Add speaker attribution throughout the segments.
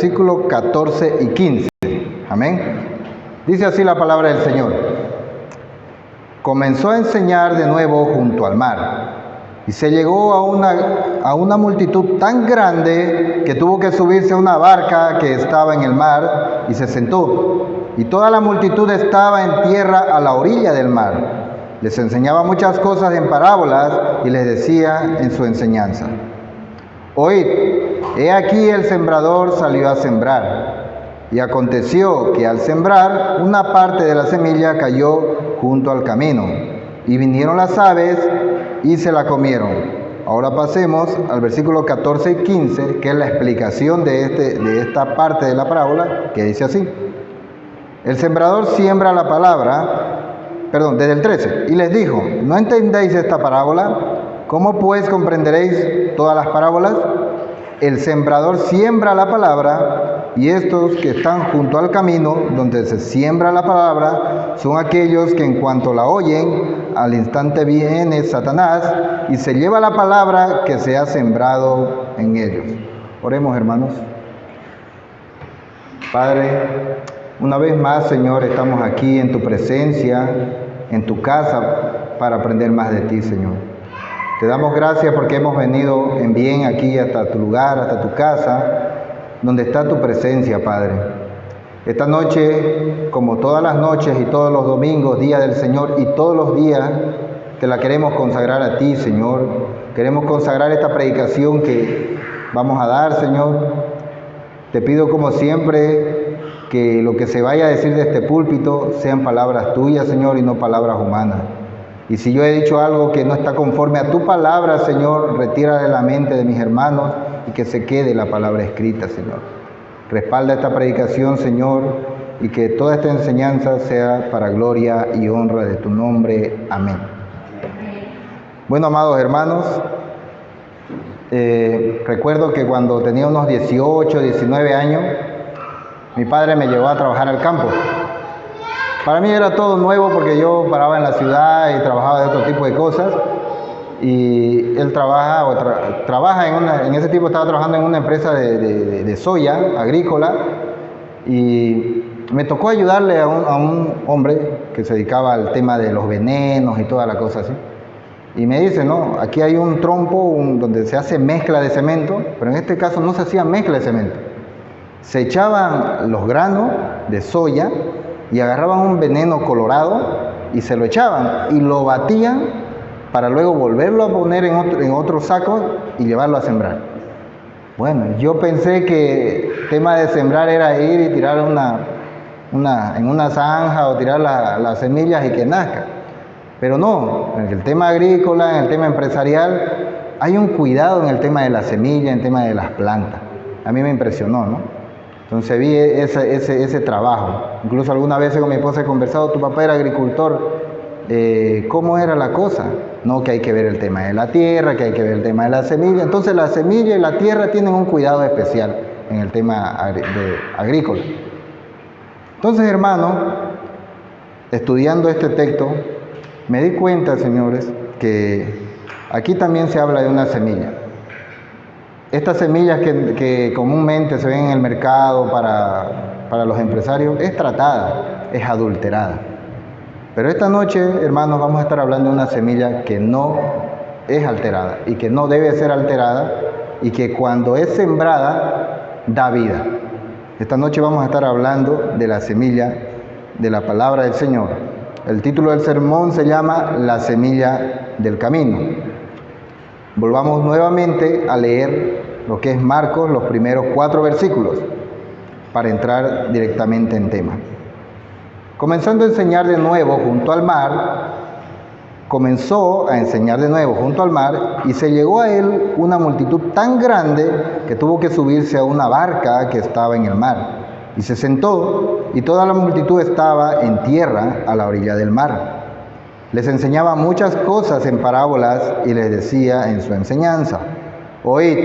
Speaker 1: versículos 14 y 15. Amén. Dice así la palabra del Señor. Comenzó a enseñar de nuevo junto al mar, y se llegó a una multitud tan grande que tuvo que subirse a una barca que estaba en el mar, y se sentó. Y toda la multitud estaba en tierra a la orilla del mar. Les enseñaba muchas cosas en parábolas y les decía en su enseñanza: Oíd, he aquí el sembrador salió a sembrar. Y aconteció que al sembrar, una parte de la semilla cayó junto al camino, y vinieron las aves y se la comieron. Ahora pasemos al versículo 14 y 15, que es la explicación de esta parte de la parábola, que dice así: El sembrador siembra la palabra, desde el 13, y les dijo: ¿No entendéis esta parábola? ¿Cómo pues comprenderéis todas las parábolas? El sembrador siembra la palabra, y estos que están junto al camino, donde se siembra la palabra, son aquellos que en cuanto la oyen, al instante viene Satanás y se lleva la palabra que se ha sembrado en ellos. Oremos, hermanos. Padre, una vez más, Señor, estamos aquí en tu presencia, en tu casa, para aprender más de ti, Señor. Te damos gracias porque hemos venido en bien aquí hasta tu lugar, hasta tu casa, donde está tu presencia, Padre. Esta noche, como todas las noches y todos los domingos, día del Señor, y todos los días, te la queremos consagrar a ti, Señor. Queremos consagrar esta predicación que vamos a dar, Señor. Te pido, como siempre, que lo que se vaya a decir de este púlpito sean palabras tuyas, Señor, y no palabras humanas. Y si yo he dicho algo que no está conforme a tu palabra, Señor, retira de la mente de mis hermanos y que se quede la palabra escrita, Señor. Respalda esta predicación, Señor, y que toda esta enseñanza sea para gloria y honra de tu nombre. Amén. Bueno, amados hermanos, recuerdo que cuando tenía unos 18, 19 años, mi padre me llevó a trabajar al campo. Para mí era todo nuevo porque yo paraba en la ciudad y trabajaba de otro tipo de cosas. Y él trabaja en ese tiempo estaba trabajando en una empresa de soya agrícola. Y me tocó ayudarle a un hombre que se dedicaba al tema de los venenos y toda la cosa así. Y me dice, no, aquí hay un trompo donde se hace mezcla de cemento, pero en este caso no se hacía mezcla de cemento. Se echaban los granos de soya y agarraban un veneno colorado y se lo echaban y lo batían para luego volverlo a poner en otro saco y llevarlo a sembrar. Bueno, yo pensé que el tema de sembrar era ir y tirar en una zanja o tirar las semillas y que nazca. Pero no, en el tema agrícola, en el tema empresarial, hay un cuidado en el tema de la semilla, en el tema de las plantas. A mí me impresionó, ¿no? Entonces vi ese trabajo. Incluso alguna vez con mi esposa he conversado: tu papá era agricultor, ¿cómo era la cosa? No, que hay que ver el tema de la tierra, que hay que ver el tema de la semilla. Entonces la semilla y la tierra tienen un cuidado especial en el tema agrícola. Entonces, hermano, estudiando este texto, me di cuenta, señores, que aquí también se habla de una semilla. Estas semillas que comúnmente se ven en el mercado para los empresarios, es tratada, es adulterada. Pero esta noche, hermanos, vamos a estar hablando de una semilla que no es alterada y que no debe ser alterada y que cuando es sembrada da vida. Esta noche vamos a estar hablando de la semilla de la palabra del Señor. El título del sermón se llama La semilla del camino. Volvamos nuevamente a leer lo que es Marcos, los primeros 4 versículos, para entrar directamente en tema. Comenzó a enseñar de nuevo junto al mar, y se llegó a él una multitud tan grande que tuvo que subirse a una barca que estaba en el mar. Y se sentó, y toda la multitud estaba en tierra a la orilla del mar. Les enseñaba muchas cosas en parábolas y les decía en su enseñanza: Oíd,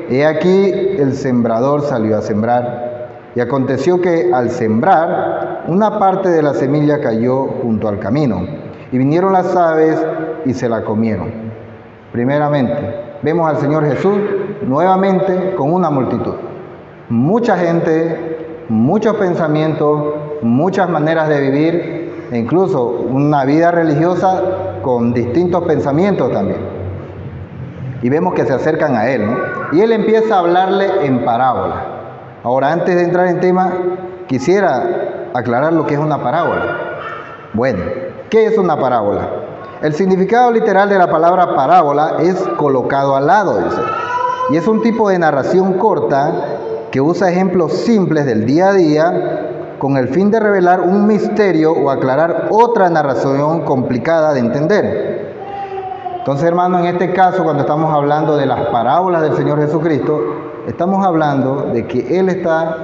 Speaker 1: he aquí el sembrador salió a sembrar. Y aconteció que al sembrar, una parte de la semilla cayó junto al camino, y vinieron las aves y se la comieron. Primeramente, vemos al Señor Jesús nuevamente con una multitud. mucha gente, muchos pensamientos, muchas maneras de vivir, e incluso una vida religiosa con distintos pensamientos también. Y vemos que se acercan a él, ¿no? Y él empieza a hablarle en parábola. Ahora, antes de entrar en tema, quisiera aclarar lo que es una parábola. Bueno, ¿qué es una parábola? El significado literal de la palabra parábola es colocado al lado, dice. Y es un tipo de narración corta que usa ejemplos simples del día a día con el fin de revelar un misterio o aclarar otra narración complicada de entender. Entonces, hermano, en este caso, cuando estamos hablando de las parábolas del Señor Jesucristo, estamos hablando de que Él está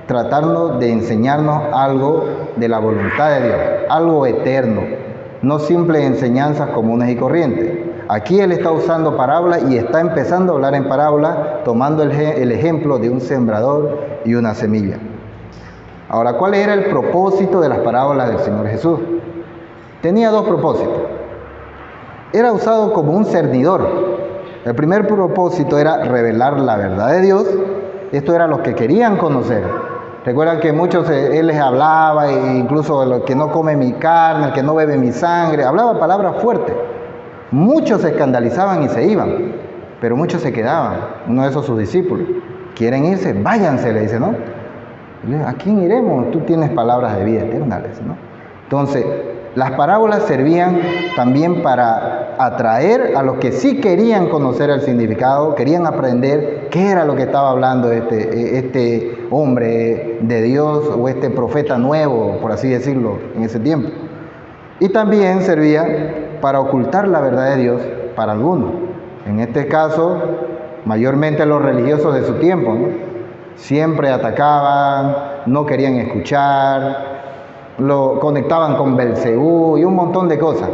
Speaker 1: tratando de enseñarnos algo de la voluntad de Dios, algo eterno, no simples enseñanzas comunes y corrientes. Aquí Él está usando parábolas y está empezando a hablar en parábolas, tomando el ejemplo de un sembrador y una semilla. Ahora, ¿cuál era el propósito de las parábolas del Señor Jesús? Tenía dos propósitos. Era usado como un cernidor. El primer propósito era revelar la verdad de Dios. Esto era lo que querían conocer. Recuerdan que muchos Él les hablaba, e incluso el que no come mi carne, el que no bebe mi sangre, hablaba palabras fuertes. Muchos se escandalizaban y se iban, pero muchos se quedaban. Uno de esos sus discípulos. ¿Quieren irse? Váyanse, le dice, ¿no? ¿A quién iremos? Tú tienes palabras de vida eterna, le dice, ¿no? Entonces, las parábolas servían también para atraer a los que sí querían conocer el significado, querían aprender qué era lo que estaba hablando este hombre de Dios o este profeta nuevo, por así decirlo, en ese tiempo. Y también servía para ocultar la verdad de Dios para algunos. En este caso, mayormente los religiosos de su tiempo, ¿no? Siempre atacaban, no querían escuchar, lo conectaban con Belcebú y un montón de cosas.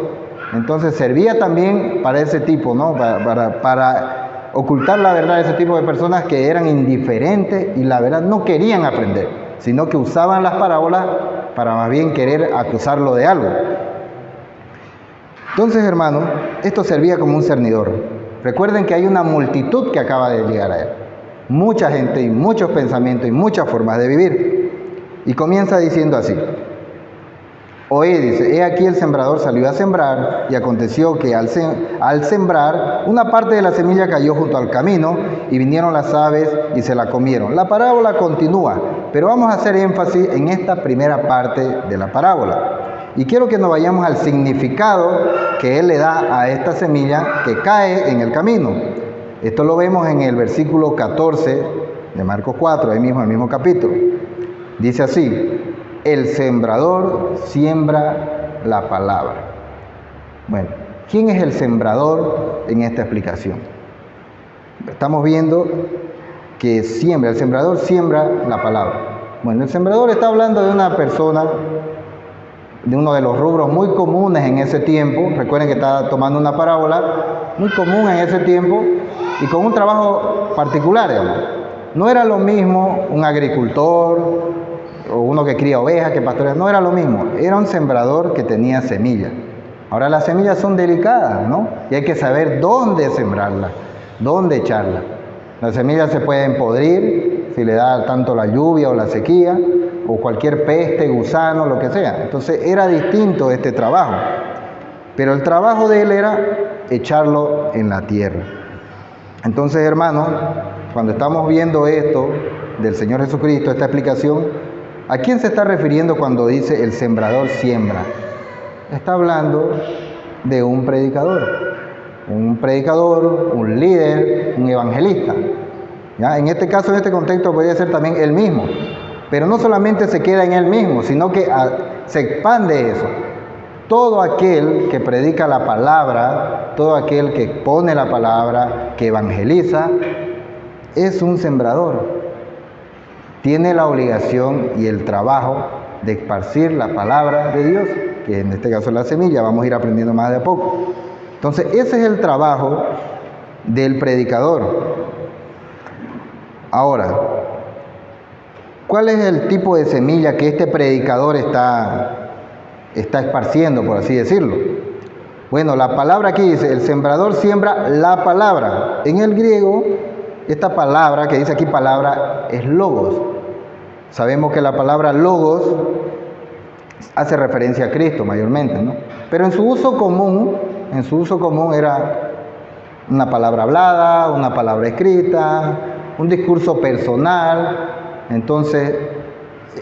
Speaker 1: Entonces servía también para ese tipo, ¿no? Para ocultar la verdad de ese tipo de personas que eran indiferentes y la verdad no querían aprender, sino que usaban las parábolas para más bien querer acusarlo de algo. Entonces, hermanos, esto servía como un cernidor. Recuerden que hay una multitud que acaba de llegar a él. Mucha gente y muchos pensamientos y muchas formas de vivir. Y comienza diciendo así. Oí, dice, he aquí el sembrador salió a sembrar, y aconteció que al sembrar, una parte de la semilla cayó junto al camino, y vinieron las aves y se la comieron. La parábola continúa, pero vamos a hacer énfasis en esta primera parte de la parábola. Y quiero que nos vayamos al significado que él le da a esta semilla que cae en el camino. Esto lo vemos en el versículo 14 de Marcos 4, ahí mismo, en el mismo capítulo. Dice así: el sembrador siembra la palabra. Bueno, ¿quién es el sembrador en esta explicación? Estamos viendo que el sembrador siembra la palabra. Bueno, el sembrador está hablando de una persona, de uno de los rubros muy comunes en ese tiempo. Recuerden que está tomando una parábola muy común en ese tiempo y con un trabajo particular, digamos. No era lo mismo un agricultor o uno que cría ovejas, que pastorea, no era lo mismo. Era un sembrador que tenía semillas. Ahora las semillas son delicadas, ¿no? Y hay que saber dónde sembrarlas, dónde echarlas. Las semillas se pueden podrir si le da tanto la lluvia o la sequía, o cualquier peste, gusano, lo que sea. Entonces era distinto este trabajo. Pero el trabajo de él era echarlo en la tierra. Entonces, hermanos, cuando estamos viendo esto del Señor Jesucristo, esta explicación, ¿a quién se está refiriendo cuando dice el sembrador siembra? Está hablando de un predicador, un líder, un evangelista. ¿Ya? En este caso, en este contexto, podría ser también él mismo. Pero no solamente se queda en él mismo, sino que se expande eso. Todo aquel que predica la palabra, todo aquel que pone la palabra, que evangeliza, es un sembrador. Tiene la obligación y el trabajo de esparcir la palabra de Dios, que en este caso es la semilla, vamos a ir aprendiendo más de a poco. Entonces, ese es el trabajo del predicador. Ahora, ¿cuál es el tipo de semilla que este predicador está esparciendo, por así decirlo? Bueno, la palabra aquí dice, el sembrador siembra la palabra. En el griego, esta palabra que dice aquí palabra es logos. Sabemos que la palabra logos hace referencia a Cristo mayormente, ¿no? Pero en su uso común era una palabra hablada, una palabra escrita, un discurso personal. Entonces,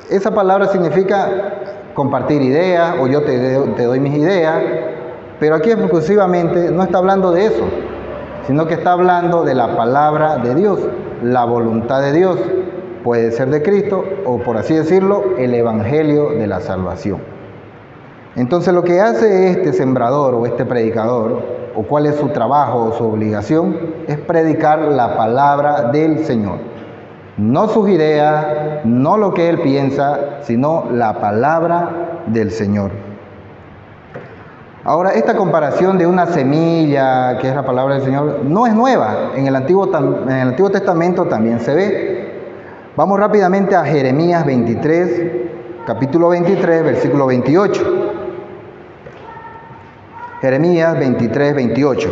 Speaker 1: esa palabra significa compartir ideas, o yo te doy mis ideas, pero aquí exclusivamente no está hablando de eso, sino que está hablando de la palabra de Dios, la voluntad de Dios. Puede ser de Cristo o, por así decirlo, el evangelio de la salvación. Entonces, lo que hace este sembrador o este predicador, o cuál es su trabajo o su obligación, es predicar la palabra del Señor. No sus ideas, no lo que él piensa, sino la palabra del Señor. Ahora, esta comparación de una semilla, que es la palabra del Señor, no es nueva. En el Antiguo Testamento también se ve. Vamos rápidamente a Jeremías 23, capítulo 23, versículo 28. Jeremías 23, 28.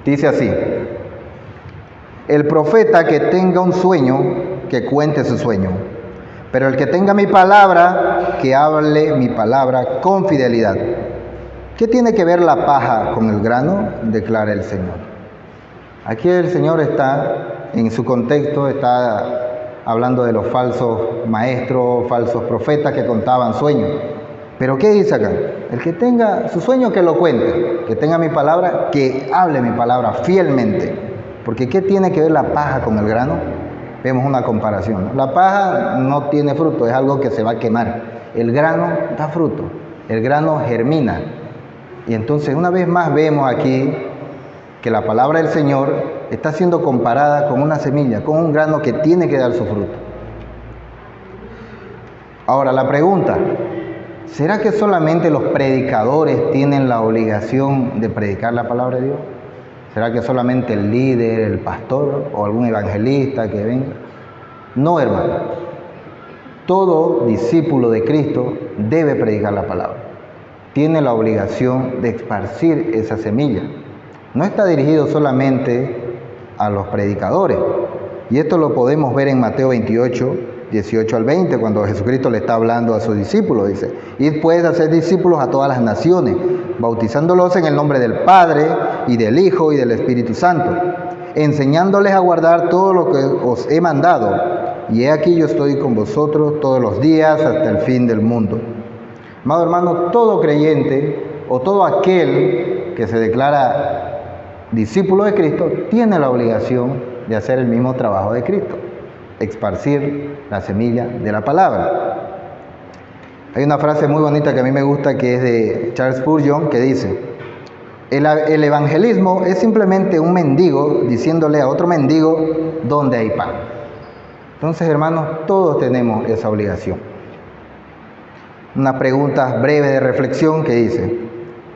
Speaker 1: Dice así: el profeta que tenga un sueño, que cuente su sueño, pero el que tenga mi palabra, que hable mi palabra con fidelidad. ¿Qué tiene que ver la paja con el grano? Declara el Señor. Aquí el Señor está, en su contexto, está hablando de los falsos maestros, falsos profetas que contaban sueños. Pero ¿qué dice acá? El que tenga su sueño, que lo cuente. Que tenga mi palabra, que hable mi palabra fielmente. Porque ¿qué tiene que ver la paja con el grano? Vemos una comparación, ¿no? La paja no tiene fruto, es algo que se va a quemar. El grano da fruto, el grano germina. Y entonces una vez más vemos aquí que la palabra del Señor está siendo comparada con una semilla, con un grano que tiene que dar su fruto. Ahora la pregunta: ¿será que solamente los predicadores tienen la obligación de predicar la palabra de Dios? ¿Será que solamente el líder, el pastor o algún evangelista que venga? No, hermano. Todo discípulo de Cristo debe predicar la palabra. Tiene la obligación de esparcir esa semilla. No está dirigido solamente a los predicadores. Y esto lo podemos ver en Mateo 28, 18 al 20, cuando Jesucristo le está hablando a sus discípulos. Dice: id pues a hacer discípulos a todas las naciones, bautizándolos en el nombre del Padre, y del Hijo, y del Espíritu Santo, enseñándoles a guardar todo lo que os he mandado. Y he aquí yo estoy con vosotros todos los días hasta el fin del mundo. Amado hermano, todo creyente o todo aquel que se declara discípulo de Cristo tiene la obligación de hacer el mismo trabajo de Cristo: esparcir la semilla de la palabra. Hay una frase muy bonita que a mí me gusta, que es de Charles Spurgeon, que dice: el evangelismo es simplemente un mendigo diciéndole a otro mendigo dónde hay pan. Entonces, hermanos, todos tenemos esa obligación. Una pregunta breve de reflexión que dice: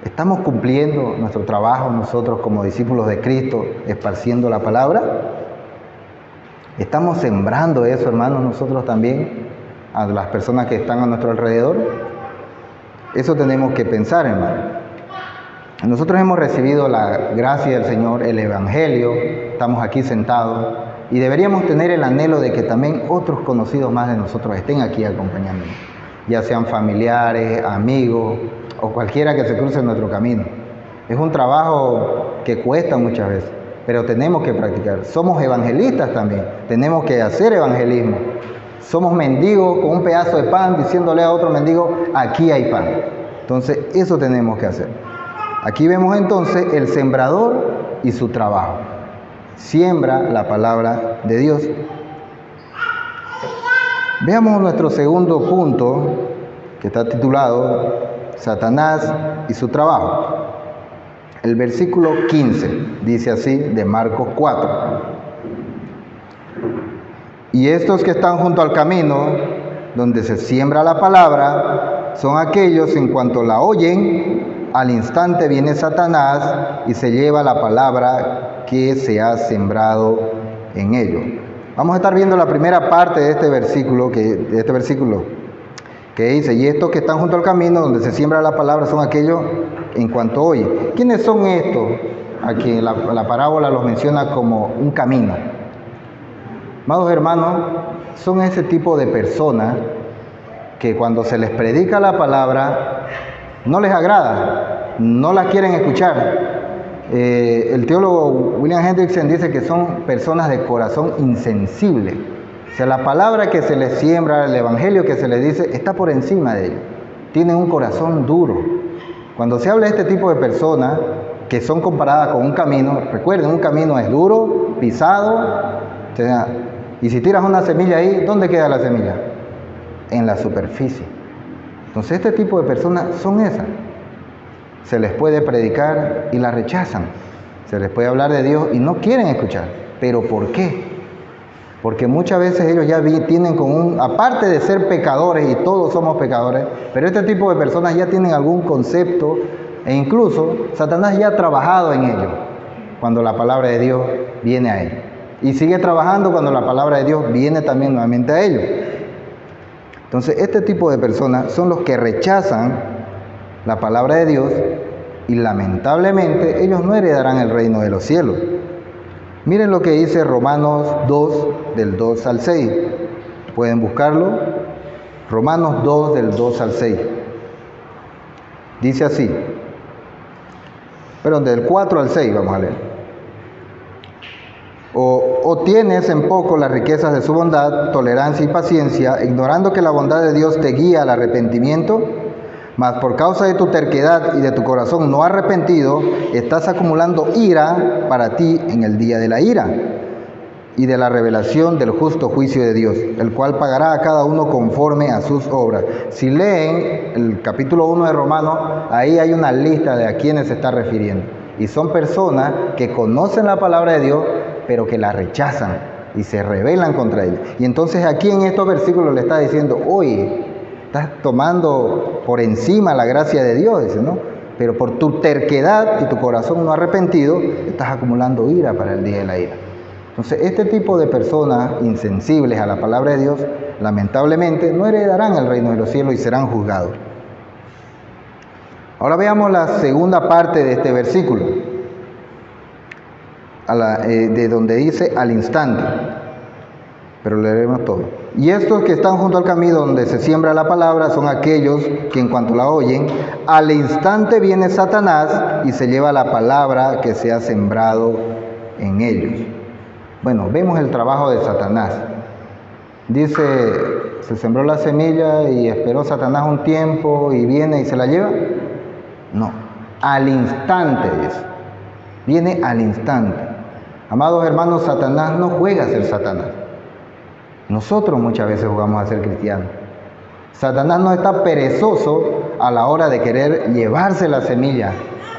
Speaker 1: ¿estamos cumpliendo nuestro trabajo nosotros como discípulos de Cristo, esparciendo la palabra? ¿Estamos sembrando eso, hermanos, nosotros también, a las personas que están a nuestro alrededor? Eso tenemos que pensar, hermano. Nosotros hemos recibido la gracia del Señor, el Evangelio, estamos aquí sentados, y deberíamos tener el anhelo de que también otros conocidos más de nosotros estén aquí acompañándonos, ya sean familiares, amigos, o cualquiera que se cruce en nuestro camino. Es un trabajo que cuesta muchas veces, pero tenemos que practicar. Somos evangelistas también, tenemos que hacer evangelismo. Somos mendigos con un pedazo de pan diciéndole a otro mendigo: aquí hay pan. Entonces, eso tenemos que hacer. Aquí vemos entonces el sembrador y su trabajo. Siembra la palabra de Dios. Veamos nuestro segundo punto, que está titulado Satanás y su trabajo. El versículo 15 dice así, de Marcos 4: y estos que están junto al camino, donde se siembra la palabra, son aquellos en cuanto la oyen, al instante viene Satanás y se lleva la palabra que se ha sembrado en ellos. Vamos a estar viendo la primera parte de este versículo, que dice: y estos que están junto al camino, donde se siembra la palabra, son aquellos en cuanto oye. ¿Quiénes son estos? Aquí la parábola los menciona como un camino. Amados hermanos, son ese tipo de personas que cuando se les predica la palabra no les agrada, no la quieren escuchar. El teólogo William Hendrickson dice que son personas de corazón insensible. O sea, la palabra que se les siembra, el evangelio que se les dice, está por encima de ellos. Tienen un corazón duro. Cuando se habla de este tipo de personas que son comparadas con un camino, recuerden, un camino es duro, pisado, o sea, y si tiras una semilla ahí, ¿dónde queda la semilla? En la superficie. Entonces este tipo de personas son esas. Se les puede predicar y la rechazan. Se les puede hablar de Dios y no quieren escuchar. ¿Pero por qué? Porque muchas veces ellos ya tienen aparte de ser pecadores, y todos somos pecadores, pero este tipo de personas ya tienen algún concepto, e incluso Satanás ya ha trabajado en ellos cuando la palabra de Dios viene a ellos. Y sigue trabajando cuando la palabra de Dios viene también nuevamente a ellos. Entonces, este tipo de personas son los que rechazan la palabra de Dios y lamentablemente ellos no heredarán el reino de los cielos. Miren lo que dice Romanos 2, del 2 al 6. ¿Pueden buscarlo? Romanos 2, del 2 al 6. Dice así. Perdón, del 4 al 6 vamos a leer. O tienes en poco las riquezas de su bondad, tolerancia y paciencia, ignorando que la bondad de Dios te guía al arrepentimiento, mas por causa de tu terquedad y de tu corazón no arrepentido, estás acumulando ira para ti en el día de la ira y de la revelación del justo juicio de Dios, el cual pagará a cada uno conforme a sus obras. Si leen el capítulo 1 de Romanos, ahí hay una lista de a quiénes se está refiriendo. Y son personas que conocen la palabra de Dios, pero que la rechazan y se rebelan contra ella. Y entonces aquí en estos versículos le está diciendo, oye, estás tomando por encima la gracia de Dios, dice, ¿no? Pero por tu terquedad y tu corazón no arrepentido, estás acumulando ira para el día de la ira. Entonces, este tipo de personas insensibles a la palabra de Dios, lamentablemente, no heredarán el reino de los cielos y serán juzgados. Ahora veamos la segunda parte de este versículo, de donde dice al instante, pero leeremos todo. Y estos que están junto al camino donde se siembra la palabra son aquellos que en cuanto la oyen, al instante viene Satanás y se lleva la palabra que se ha sembrado en ellos. Bueno, vemos el trabajo de Satanás. Dice, se sembró la semilla y esperó Satanás un tiempo y viene y se la lleva. No, al instante dice. Viene al instante. Amados hermanos, Satanás no juega a ser Satanás. Nosotros muchas veces jugamos a ser cristianos. Satanás no está perezoso a la hora de querer llevarse la semilla,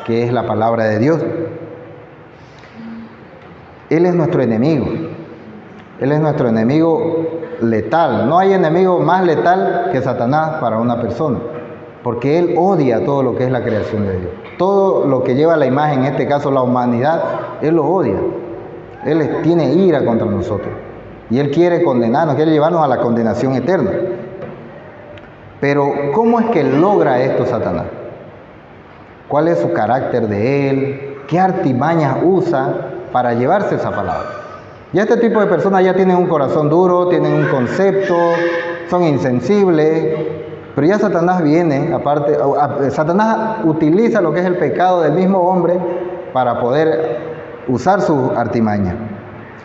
Speaker 1: que es la palabra de Dios. Él es nuestro enemigo. Él es nuestro enemigo letal. No hay enemigo más letal que Satanás para una persona, porque él odia todo lo que es la creación de Dios. Todo lo que lleva la imagen, en este caso la humanidad, él lo odia. Él tiene ira contra nosotros. Y él quiere condenarnos, quiere llevarnos a la condenación eterna. Pero, ¿cómo es que logra esto Satanás? ¿Cuál es su carácter de él? ¿Qué artimañas usa para llevarse esa palabra? Ya este tipo de personas ya tienen un corazón duro, tienen un concepto, son insensibles, pero ya Satanás viene, aparte, Satanás utiliza lo que es el pecado del mismo hombre para poder usar su artimaña.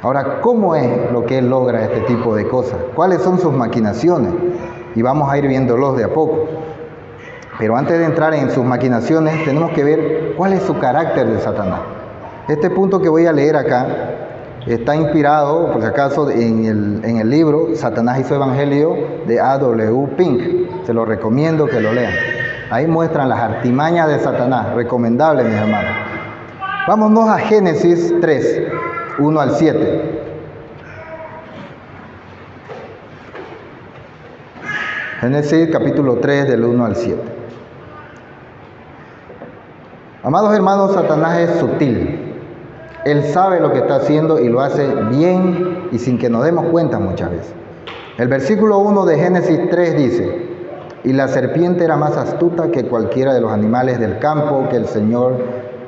Speaker 1: Ahora, ¿cómo es lo que él logra este tipo de cosas? ¿Cuáles son sus maquinaciones? Y vamos a ir viéndolos de a poco. Pero antes de entrar en sus maquinaciones, tenemos que ver cuál es su carácter de Satanás. Este punto que voy a leer acá está inspirado, por si acaso, en el libro Satanás y su Evangelio de A.W. Pink. Se lo recomiendo que lo lean. Ahí muestran las artimañas de Satanás. Recomendable, mis hermanos. Vámonos a Génesis 3, 1 al 7. Génesis capítulo 3 del 1 al 7. Amados hermanos, Satanás es sutil. Él sabe lo que está haciendo y lo hace bien y sin que nos demos cuenta muchas veces. El versículo 1 de Génesis 3 dice: y la serpiente era más astuta que cualquiera de los animales del campo que el Señor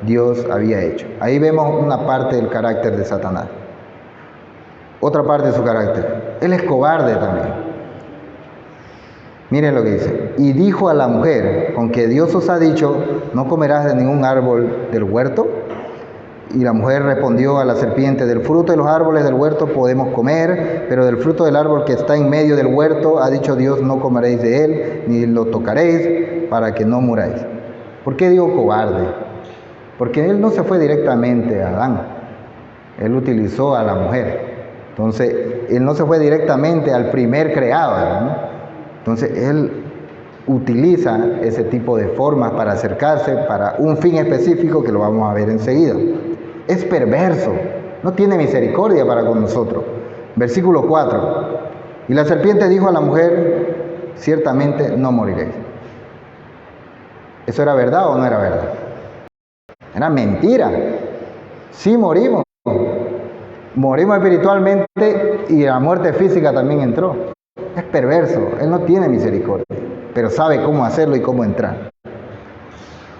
Speaker 1: Dios había hecho. Ahí vemos una parte del carácter de Satanás. Otra parte de su carácter. Él es cobarde también. Miren lo que dice. Y dijo a la mujer, con que Dios os ha dicho, no comerás de ningún árbol del huerto. Y la mujer respondió a la serpiente, del fruto de los árboles del huerto podemos comer, pero del fruto del árbol que está en medio del huerto, ha dicho Dios, no comeréis de él, ni lo tocaréis, para que no muráis. ¿Por qué digo cobarde? Porque él no se fue directamente a Adán, él utilizó a la mujer. Entonces, él no se fue directamente al primer creado, ¿no? Entonces, él utiliza ese tipo de formas para acercarse para un fin específico que lo vamos a ver enseguida. Es perverso, no tiene misericordia para con nosotros. Versículo 4. Y la serpiente dijo a la mujer, ciertamente no moriréis. ¿Eso era verdad o no era verdad? Era mentira. Sí morimos. Morimos espiritualmente y la muerte física también entró. Es perverso, él no tiene misericordia, pero sabe cómo hacerlo y cómo entrar.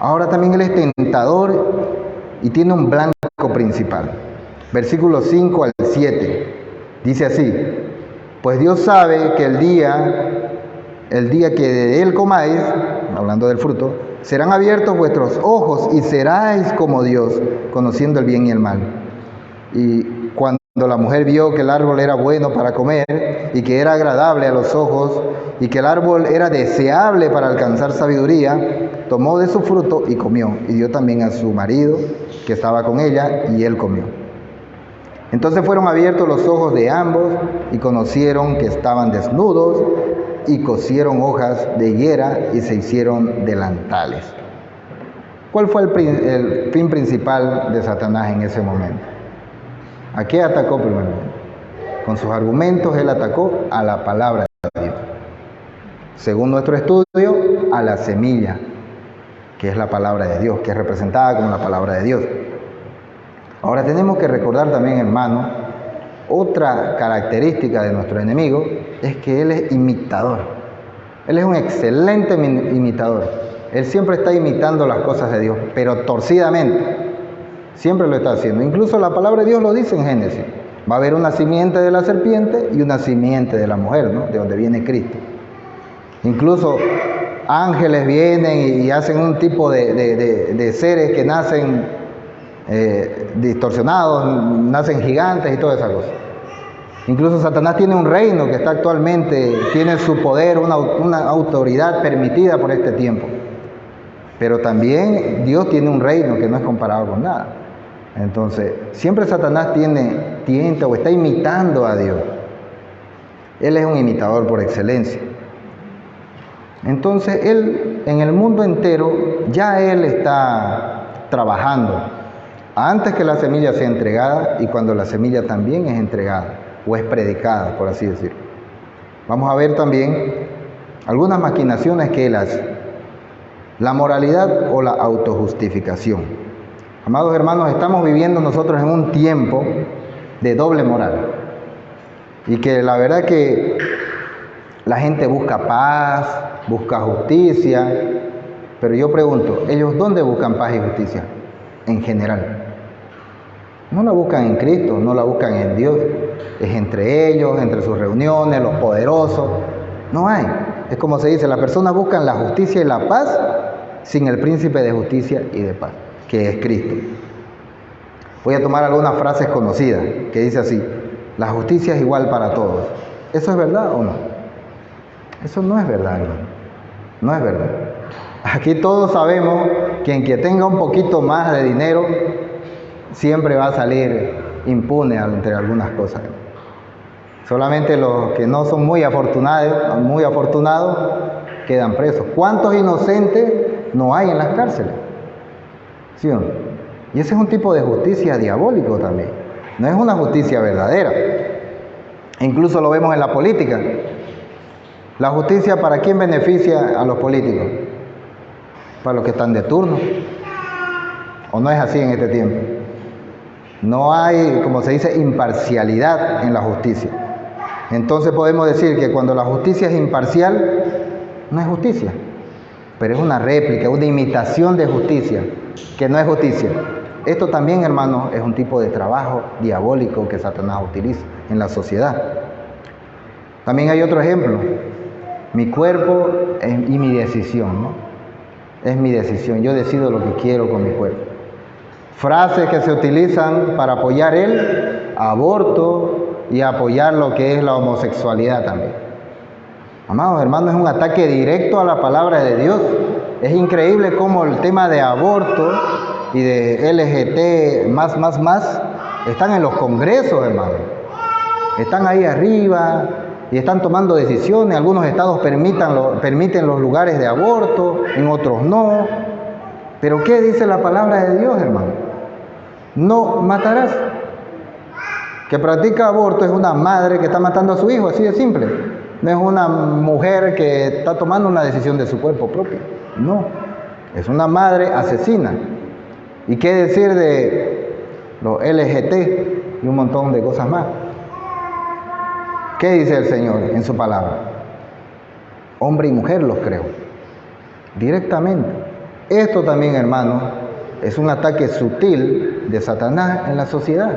Speaker 1: Ahora también él es tentador y tiene un blanco principal. Versículos 5 al 7. Dice así, pues Dios sabe que el día que de él comáis, hablando del fruto, serán abiertos vuestros ojos y seráis como Dios, conociendo el bien y el mal. Y cuando la mujer vio que el árbol era bueno para comer y que era agradable a los ojos y que el árbol era deseable para alcanzar sabiduría, tomó de su fruto y comió, y dio también a su marido que estaba con ella, y él comió. Entonces fueron abiertos los ojos de ambos y conocieron que estaban desnudos y cosieron hojas de higuera y se hicieron delantales. ¿Cuál fue el fin principal de Satanás en ese momento? ¿A qué atacó primero? Con sus argumentos él atacó a la palabra de Dios. Según nuestro estudio, a la semilla, que es la palabra de Dios, que es representada como la palabra de Dios. Ahora tenemos que recordar también, hermano, otra característica de nuestro enemigo es que él es imitador. Él es un excelente imitador. Él siempre está imitando las cosas de Dios, pero torcidamente. Siempre lo está haciendo. Incluso la palabra de Dios lo dice en Génesis. Va a haber una simiente de la serpiente y una simiente de la mujer, ¿no? De donde viene Cristo. Incluso ángeles vienen y hacen un tipo de seres que nacen distorsionados, nacen gigantes y todas esas cosas. Incluso Satanás tiene un reino que está actualmente, tiene su poder, una autoridad permitida por este tiempo. Pero también Dios tiene un reino que no es comparado con nada. Entonces, siempre Satanás tienta o está imitando a Dios. Él es un imitador por excelencia. Entonces, él en el mundo entero, ya él está trabajando antes que la semilla sea entregada y cuando la semilla también es entregada o es predicada, por así decirlo. Vamos a ver también algunas maquinaciones que él hace. La moralidad o la autojustificación. Amados hermanos, estamos viviendo nosotros en un tiempo de doble moral. Y que la verdad que la gente busca paz, busca justicia. Pero yo pregunto, ¿ellos dónde buscan paz y justicia? En general. No la buscan en Cristo, no la buscan en Dios. Es entre ellos, entre sus reuniones, los poderosos. No hay. Es como se dice, las personas buscan la justicia y la paz sin el príncipe de justicia y de paz, que es Cristo. Voy a tomar algunas frases conocidas que dice así: la justicia es igual para todos. ¿Eso es verdad o no? Eso no es verdad, hermano. No es verdad. Aquí todos sabemos que en que tenga un poquito más de dinero siempre va a salir impune entre algunas cosas. Solamente los que no son muy afortunados quedan presos. ¿Cuántos inocentes no hay en las cárceles? ¿Sí o no? Y ese es un tipo de justicia diabólico también. No es una justicia verdadera. Incluso lo vemos en la política. La justicia, ¿para quién beneficia a los políticos? Para los que están de turno. ¿O no es así en este tiempo? No hay, como se dice, imparcialidad en la justicia. Entonces podemos decir que cuando la justicia es imparcial, No es justicia, pero es una réplica, una imitación de justicia, que no es justicia. Esto también, hermanos, es un tipo de trabajo diabólico que Satanás utiliza en la sociedad. También hay otro ejemplo, mi cuerpo y mi decisión, ¿no? Es mi decisión, yo decido lo que quiero con mi cuerpo. Frases que se utilizan para apoyar el aborto y apoyar lo que es la homosexualidad también. Amados hermanos, es un ataque directo a la palabra de Dios. Es increíble cómo el tema de aborto y de LGT más están en los congresos, hermanos. Están ahí arriba y están tomando decisiones. Algunos estados permiten los lugares de aborto, en otros no. Pero ¿qué dice la palabra de Dios, hermano? No matarás. Que practica aborto es una madre que está matando a su hijo, así de simple. No es una mujer que está tomando una decisión de su cuerpo propio. No, es una madre asesina. ¿Y qué decir de los LGT y un montón de cosas más? ¿Qué dice el Señor en su palabra? Hombre y mujer los creó, directamente. Esto también, hermanos, es un ataque sutil de Satanás en la sociedad.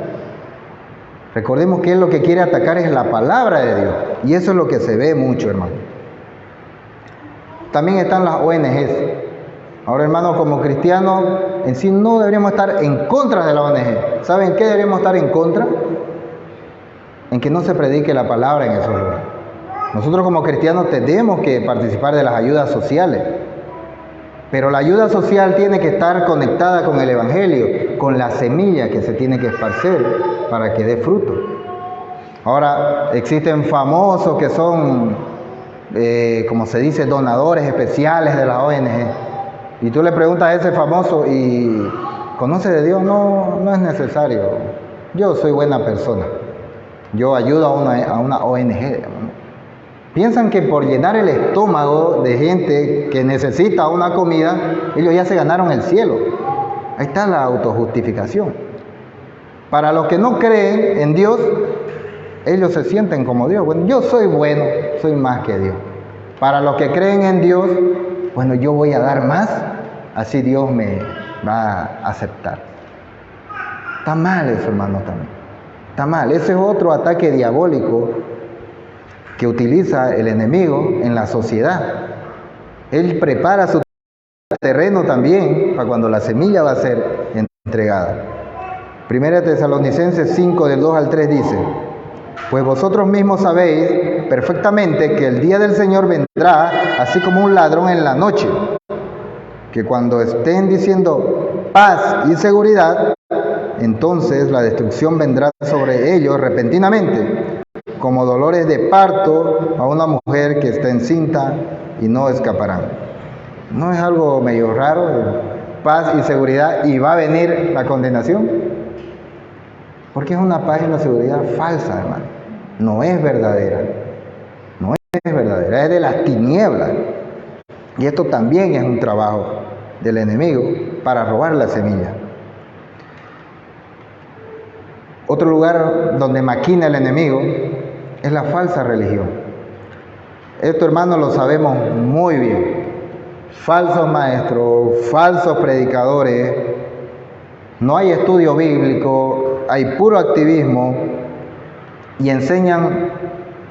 Speaker 1: Recordemos que él lo que quiere atacar es la palabra de Dios. Y eso es lo que se ve mucho, hermano. También están las ONGs. Ahora, hermanos, como cristianos, en sí no deberíamos estar en contra de la ONG. ¿Saben qué deberíamos estar en contra? En que no se predique la palabra en esos lugares. Nosotros como cristianos tenemos que participar de las ayudas sociales. Pero la ayuda social tiene que estar conectada con el Evangelio, con la semilla que se tiene que esparcer para que dé fruto. Ahora, existen famosos que son, como se dice, donadores especiales de la ONG. Y tú le preguntas a ese famoso, ¿y conoce de Dios? No, no es necesario. Yo soy buena persona. Yo ayudo a una ONG. Piensan que por llenar el estómago de gente que necesita una comida, ellos ya se ganaron el cielo. Ahí está la autojustificación. Para los que no creen en Dios, ellos se sienten como Dios. Bueno, yo soy bueno, soy más que Dios. Para los que creen en Dios, bueno, yo voy a dar más, así Dios me va a aceptar. Está mal eso, hermano, también. Está mal. Ese es otro ataque diabólico que utiliza el enemigo en la sociedad. Él prepara su terreno también para cuando la semilla va a ser entregada. Primera Tesalonicenses 5, del 2 al 3 dice: pues vosotros mismos sabéis perfectamente que el día del Señor vendrá así como un ladrón en la noche, que cuando estén diciendo paz y seguridad, entonces la destrucción vendrá sobre ellos repentinamente, como dolores de parto a una mujer que está encinta, y no escaparán. ¿No es algo medio raro? Paz y seguridad, y va a venir la condenación. Porque es una paz y una seguridad falsa, hermano. No es verdadera. No es verdadera, es de las tinieblas. Y esto también es un trabajo del enemigo para robar la semilla. Otro lugar donde maquina el enemigo es la falsa religión. Esto, hermanos, lo sabemos muy bien. Falsos maestros, falsos predicadores, no hay estudio bíblico, hay puro activismo y enseñan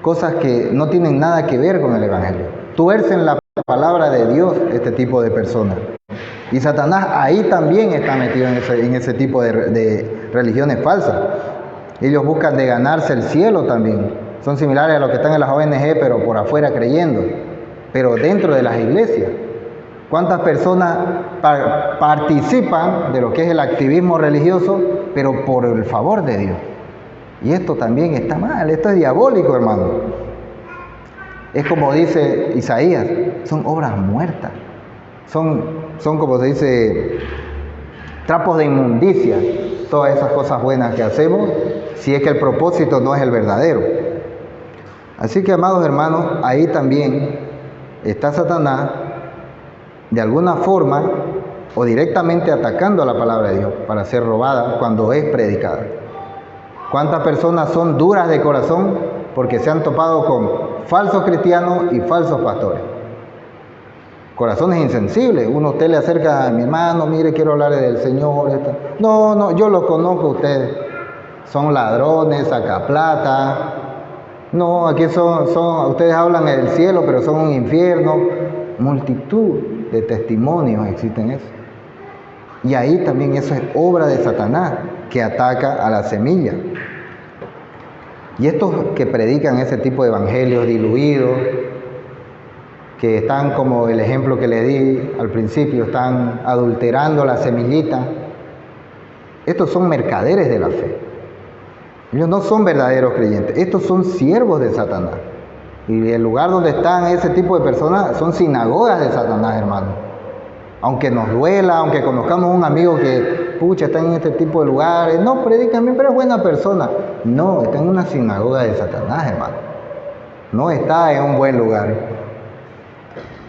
Speaker 1: cosas que no tienen nada que ver con el Evangelio. Tuercen la palabra de Dios este tipo de personas. Y Satanás ahí también está metido en ese tipo de religiones falsas. Ellos buscan de ganarse el cielo también. Son similares a los que están en las ONG, pero por afuera creyendo. Pero dentro de las iglesias. ¿Cuántas personas participan de lo que es el activismo religioso, pero por el favor de Dios? Y esto también está mal, esto es diabólico, hermano. Es como dice Isaías, son obras muertas. Son como se dice, trapos de inmundicia, todas esas cosas buenas que hacemos, si es que el propósito no es el verdadero. Así que, amados hermanos, ahí también está Satanás, de alguna forma o directamente atacando a la palabra de Dios para ser robada cuando es predicada. ¿Cuántas personas son duras de corazón porque se han topado con falsos cristianos y falsos pastores? corazones insensibles. Uno, usted le acerca a mi hermano, mire, quiero hablarle del Señor. Esto. No, yo los conozco a ustedes. Son ladrones, sacaplata. No, aquí ustedes hablan del cielo, pero son un infierno. Multitud de testimonios existen eso. Y ahí también eso es obra de Satanás, que ataca a la semilla. Y estos que predican ese tipo de evangelios diluidos, que están como el ejemplo que le di al principio, están adulterando la semillita, estos son mercaderes de la fe. Ellos no son verdaderos creyentes, estos son siervos de Satanás. Y el lugar donde están ese tipo de personas son sinagogas de Satanás, hermano. Aunque nos duela, aunque conozcamos un amigo que, pucha, está en este tipo de lugares, no, predica bien, pero es buena persona. No, está en una sinagoga de Satanás, hermano. No está en un buen lugar.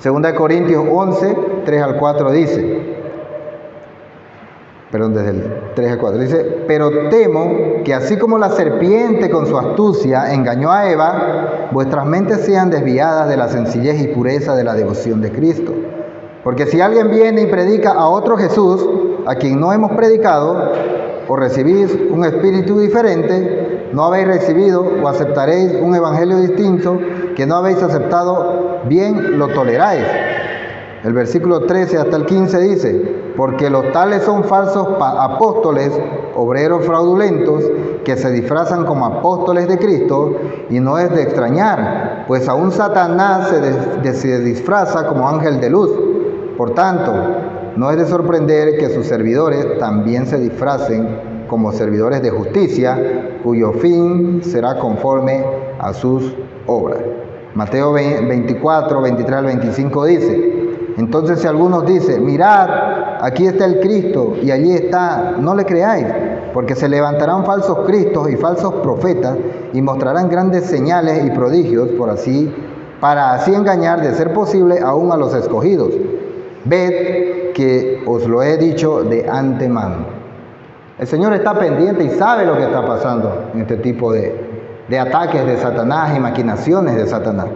Speaker 1: 2 Corintios 11, 3 al 4 dice, perdón, desde el 3 al 4 dice, pero temo que así como la serpiente con su astucia engañó a Eva, vuestras mentes sean desviadas de la sencillez y pureza de la devoción de Cristo. Porque si alguien viene y predica a otro Jesús, a quien no hemos predicado, o recibís un espíritu diferente, no habéis recibido o aceptaréis un evangelio distinto que no habéis aceptado, bien lo toleráis. El versículo 13 hasta el 15 dice, porque los tales son falsos apóstoles, obreros fraudulentos, que se disfrazan como apóstoles de Cristo, y no es de extrañar, pues aún Satanás se disfraza como ángel de luz. Por tanto, no es de sorprender que sus servidores también se disfracen como servidores de justicia, cuyo fin será conforme a sus obras. Mateo 24, 23 al 25 dice, entonces si algunos dicen, mirad, aquí está el Cristo y allí está, no le creáis, porque se levantarán falsos cristos y falsos profetas y mostrarán grandes señales y prodigios para así engañar, de ser posible, aún a los escogidos. Ved que os lo he dicho de antemano. El Señor está pendiente y sabe lo que está pasando en este tipo de ataques de Satanás y maquinaciones de Satanás.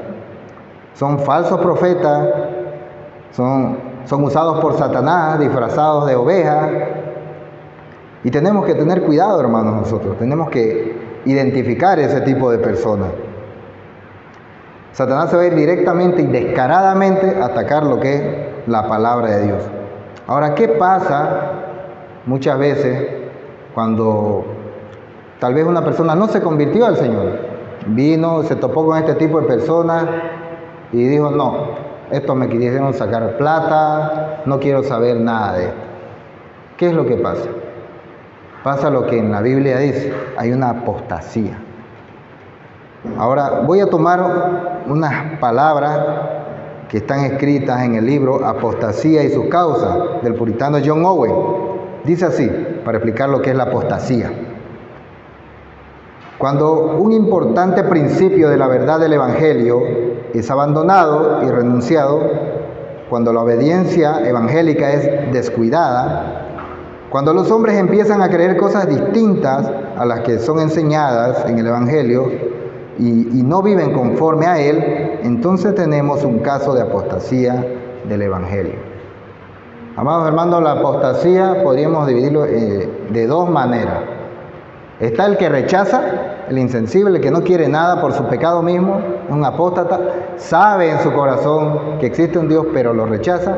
Speaker 1: Son falsos profetas, son usados por Satanás, disfrazados de ovejas. Y tenemos que tener cuidado, hermanos, nosotros. Tenemos que identificar ese tipo de personas. Satanás se va a ir directamente y descaradamente a atacar lo que es la palabra de Dios. Ahora, ¿qué pasa muchas veces cuando tal vez una persona no se convirtió al Señor? Vino, se topó con este tipo de personas y dijo, no, estos me quisieron sacar plata, no quiero saber nada de esto. ¿Qué es lo que pasa? Pasa lo que en la Biblia dice, hay una apostasía. Ahora voy a tomar unas palabras que están escritas en el libro Apostasía y sus causas, del puritano John Owen. Dice así, para explicar lo que es la apostasía. Cuando un importante principio de la verdad del Evangelio es abandonado y renunciado, cuando la obediencia evangélica es descuidada, cuando los hombres empiezan a creer cosas distintas a las que son enseñadas en el Evangelio y no viven conforme a él, entonces tenemos un caso de apostasía del Evangelio. Amados hermanos, la apostasía podríamos dividirlo de dos maneras. Está el que rechaza, el insensible, el que no quiere nada por su pecado mismo, un apóstata, sabe en su corazón que existe un Dios, pero lo rechaza.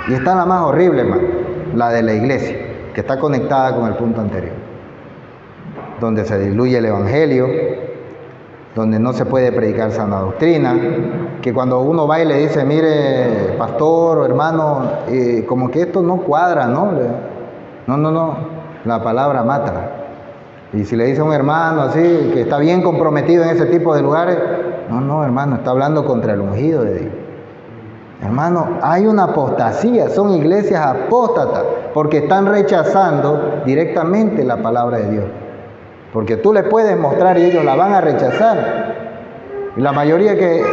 Speaker 1: Y está la más horrible, hermano, la de la iglesia, que está conectada con el punto anterior, donde se diluye el Evangelio, donde no se puede predicar sana doctrina, que cuando uno va y le dice, mire, pastor o hermano, como que esto no cuadra, ¿no? No, la palabra mata. Y si le dice a un hermano así, que está bien comprometido en ese tipo de lugares, no, hermano, está hablando contra el ungido de Dios. Hermano, hay una apostasía, son iglesias apóstatas, porque están rechazando directamente la palabra de Dios. Porque tú les puedes mostrar y ellos la van a rechazar. Y la mayoría que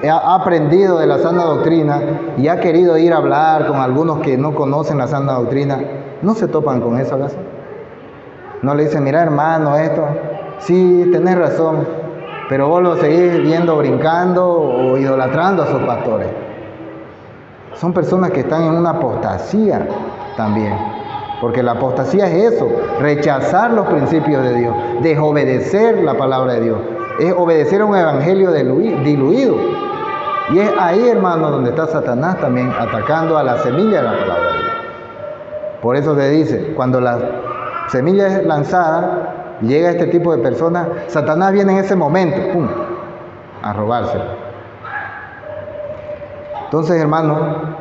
Speaker 1: ha aprendido de la sana doctrina y ha querido ir a hablar con algunos que no conocen la sana doctrina, no se topan con eso, ¿verdad? No le dicen, mira hermano, esto, sí, tenés razón, pero vos lo seguís viendo brincando o idolatrando a sus pastores. Son personas que están en una apostasía también. Porque la apostasía es eso, rechazar los principios de Dios, desobedecer la palabra de Dios, es obedecer a un evangelio diluido. Y es ahí, hermano, donde está Satanás también atacando a la semilla de la palabra de Dios. Por eso se dice, cuando la semilla es lanzada, llega este tipo de personas, Satanás viene en ese momento, ¡pum!, a robársela. Entonces, hermano,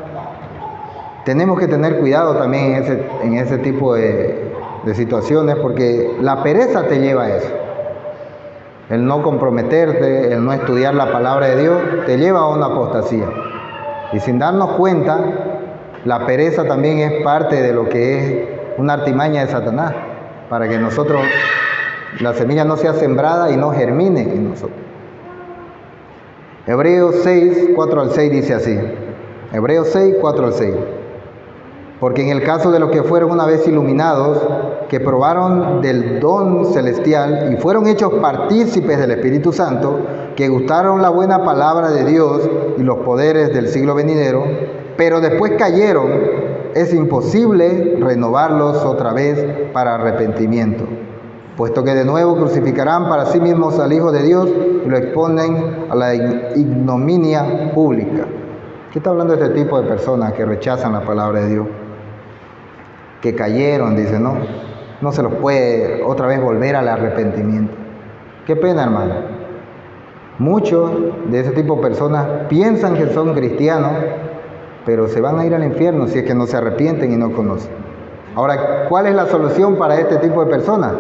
Speaker 1: tenemos que tener cuidado también en ese tipo de situaciones, porque la pereza te lleva a eso. El no comprometerte, el no estudiar la palabra de Dios, te lleva a una apostasía. Y sin darnos cuenta, la pereza también es parte de lo que es una artimaña de Satanás, para que nosotros, la semilla no sea sembrada y no germine en nosotros. Hebreos 6, 4 al 6 dice así. Hebreos 6, 4 al 6. Porque en el caso de los que fueron una vez iluminados, que probaron del don celestial y fueron hechos partícipes del Espíritu Santo, que gustaron la buena palabra de Dios y los poderes del siglo venidero, pero después cayeron, es imposible renovarlos otra vez para arrepentimiento, puesto que de nuevo crucificarán para sí mismos al Hijo de Dios y lo exponen a la ignominia pública. ¿Qué está hablando de este tipo de personas que rechazan la palabra de Dios? Que cayeron, dice, no se los puede otra vez volver al arrepentimiento. Qué pena, hermano. Muchos de ese tipo de personas piensan que son cristianos, pero se van a ir al infierno si es que no se arrepienten y no conocen. Ahora, ¿cuál es la solución para este tipo de personas?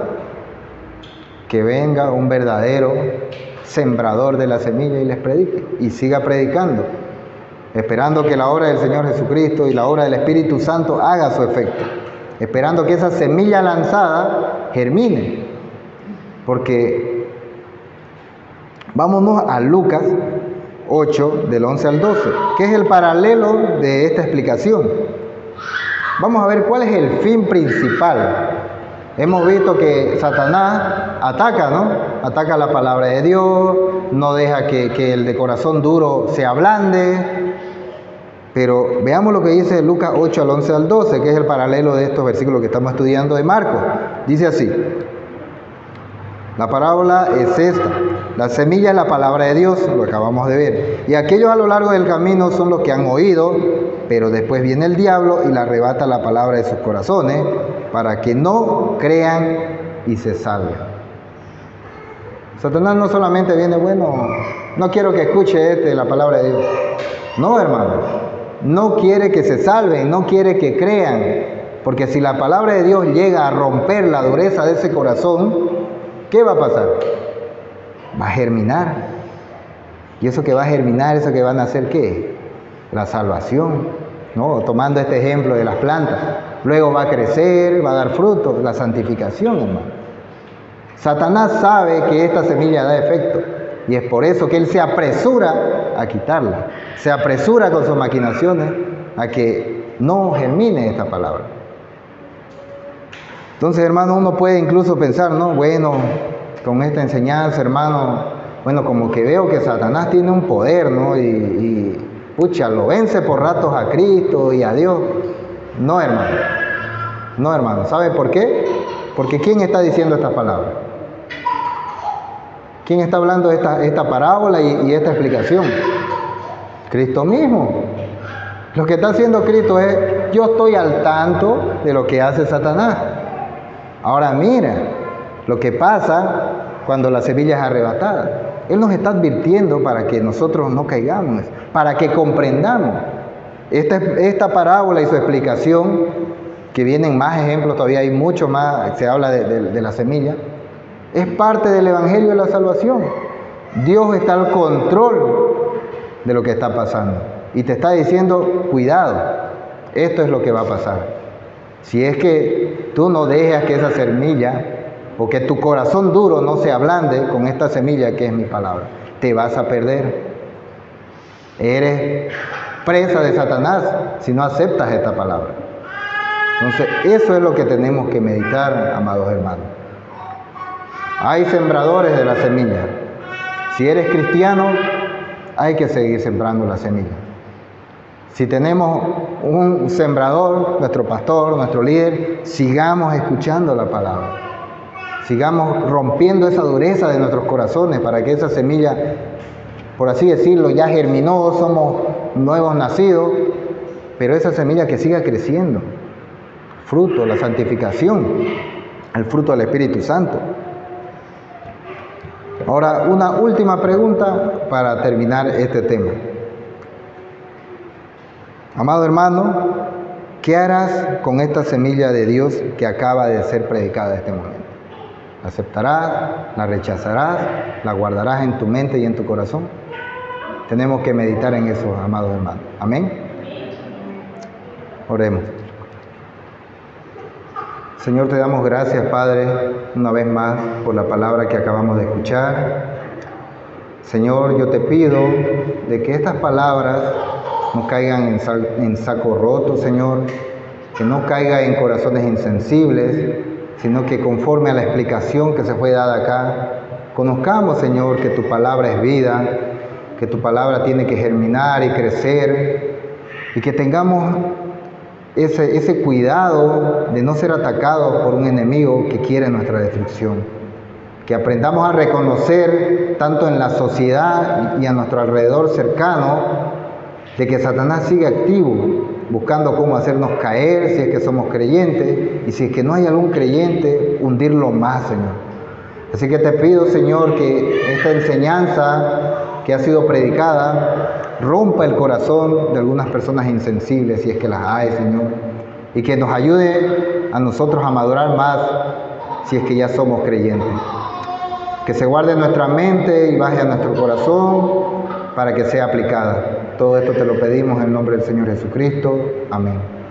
Speaker 1: Que venga un verdadero sembrador de la semilla y les predique, y siga predicando, esperando que la obra del Señor Jesucristo y la obra del Espíritu Santo haga su efecto, esperando que esa semilla lanzada germine. Porque vámonos a Lucas 8, del 11 al 12, que es el paralelo de esta explicación. Vamos a ver cuál es el fin principal. Hemos visto que Satanás ataca la palabra de Dios, no deja que el de corazón duro se ablande. Pero veamos lo que dice Lucas 8, al 11 al 12, que es el paralelo de estos versículos que estamos estudiando de Marcos. Dice así: la parábola es esta. La semilla es la palabra de Dios, lo acabamos de ver. Y aquellos a lo largo del camino son los que han oído, pero después viene el diablo y le arrebata la palabra de sus corazones, para que no crean y se salven. Satanás no solamente viene, no quiero que escuche la palabra de Dios. No, hermano. No quiere que se salven, no quiere que crean. Porque si la palabra de Dios llega a romper la dureza de ese corazón, ¿qué va a pasar? Va a germinar. Y eso que va a germinar, eso que van a hacer, ¿qué? La salvación, ¿no? Tomando este ejemplo de las plantas. Luego va a crecer, va a dar fruto, la santificación, hermano. Satanás sabe que esta semilla da efecto. Y es por eso que él se apresura a quitarla. Se apresura con sus maquinaciones a que no germine esta palabra. Entonces, hermano, uno puede incluso pensar, con esta enseñanza, hermano, como que veo que Satanás tiene un poder, y lo vence por ratos a Cristo y a Dios. No, hermano. ¿Sabe por qué? Porque ¿quién está diciendo esta palabra? ¿Quién está hablando de esta parábola y esta explicación? Cristo mismo. Lo que está haciendo Cristo es, yo estoy al tanto de lo que hace Satanás. Ahora mira, lo que pasa cuando la semilla es arrebatada. Él nos está advirtiendo para que nosotros no caigamos, para que comprendamos. Esta parábola y su explicación, que vienen más ejemplos, todavía hay mucho más, se habla de la semilla, es parte del Evangelio de la salvación. Dios está al control de lo que está pasando y te está diciendo, cuidado, esto es lo que va a pasar. Si es que tú no dejas que esa semilla, o que tu corazón duro no se ablande con esta semilla que es mi palabra, te vas a perder. Eres presa de Satanás si no aceptas esta palabra. Entonces, eso es lo que tenemos que meditar, amados hermanos. Hay sembradores de la semilla. Si eres cristiano, hay que seguir sembrando la semilla. Si tenemos un sembrador, nuestro pastor, nuestro líder, sigamos escuchando la palabra. Sigamos rompiendo esa dureza de nuestros corazones para que esa semilla, por así decirlo, ya germinó, somos nuevos nacidos, pero esa semilla que siga creciendo. Fruto, la santificación, el fruto del Espíritu Santo. Ahora, una última pregunta para terminar este tema. Amado hermano, ¿qué harás con esta semilla de Dios que acaba de ser predicada en este momento? ¿La aceptarás? ¿La rechazarás? ¿La guardarás en tu mente y en tu corazón? Tenemos que meditar en eso, amados hermanos. Amén. Oremos. Señor, te damos gracias, Padre, una vez más por la palabra que acabamos de escuchar. Señor, yo te pido de que estas palabras no caigan en saco roto, Señor, que no caiga en corazones insensibles, sino que conforme a la explicación que se fue dada acá, conozcamos, Señor, que tu palabra es vida, que tu palabra tiene que germinar y crecer, y que tengamos ese cuidado de no ser atacados por un enemigo que quiere nuestra destrucción. Que aprendamos a reconocer, tanto en la sociedad y a nuestro alrededor cercano, de que Satanás sigue activo, buscando cómo hacernos caer si es que somos creyentes, y si es que no hay algún creyente, hundirlo más, Señor. Así que te pido, Señor, que esta enseñanza que ha sido predicada rompa el corazón de algunas personas insensibles, si es que las hay, Señor, y que nos ayude a nosotros a madurar más, si es que ya somos creyentes. Que se guarde en nuestra mente y baje a nuestro corazón para que sea aplicada. Todo esto te lo pedimos en el nombre del Señor Jesucristo. Amén.